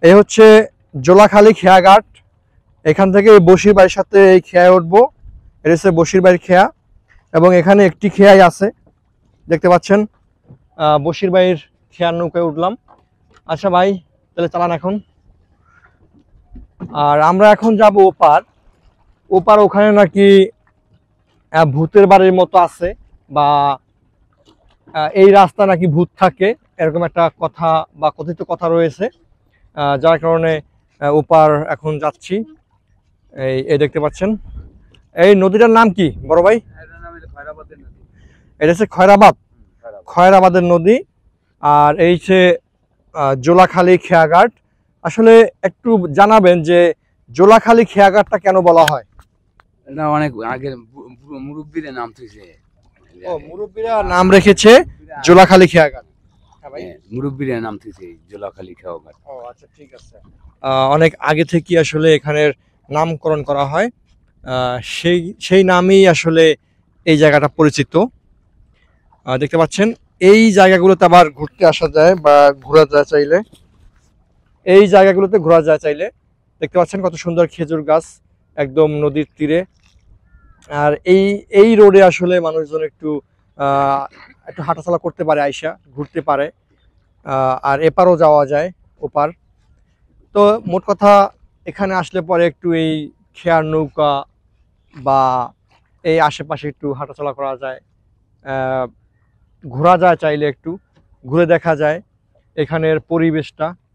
এই হচ্ছে জোলাখালী খেয়াঘাট। এখান থেকে বশির ভাইয়ের সাথে এই খেয়ায় উঠবো। এটা হচ্ছে বশির ভাইয়ের খেয়া এবং এখানে একটি খেয়াই আছে, দেখতে পাচ্ছেন। বশির ভাইয়ের খেয়ার নৌকায় উঠলাম। আচ্ছা ভাই, তাহলে চালান এখন। আর আমরা এখন যাব ওপার। ওপার ওখানে নাকি ভূতের বাড়ির মতো আছে, বা এই রাস্তা নাকি ভূত থাকে, এরকম একটা কথা বা কথিত কথা রয়েছে। যার কারণে ওপার এখন যাচ্ছি। এই দেখতে পাচ্ছেন, এই নদীটার নাম কি বড় ভাই? এটা হচ্ছে খয়রাবাদ, খয়রাবাদের নদী। আর এই যে জোলাখালী খেয়াঘাট। আসলে একটু জানাবেন যে জোলাখালী খেয়াঘাটটা কেন বলা হয়? এটা অনেক আগে মুরব্বীরা নাম থইছে। ও, মুরব্বীরা নাম রেখেছে জোলাখালী খেয়াঘাট। মুরব্বীরা নাম থইছে জোলাখালী খেয়াঘাট। ও আচ্ছা, ঠিক আছে। অনেক আগে থেকে আসলে এখানের নামকরণ করা হয়। সেই সেই নামেই আসলে এই জায়গাটা পরিচিত। দেখতে পাচ্ছেন, এই জায়গাগুলোতে আবার ঘুরতে আসা যায় বা ঘোরা যায় চাইলে। এই জায়গাগুলোতে ঘোরা যায় চাইলে। দেখতে পাচ্ছেন কত সুন্দর খেজুর গাছ একদম নদীর তীরে। আর এই রোডে আসলে মানুষজন একটু একটু হাঁটাচলা করতে পারে, আইসা ঘুরতে পারে। আর এপারও যাওয়া যায়, ওপার। তো মোট কথা, এখানে আসলে পরে একটু এই খেয়ার নৌকা বা এই আশেপাশে একটু হাঁটাচলা করা যায়, ঘোরা যায় চাইলে, একটু ঘুরে দেখা যায় এখানের পরিবেশটা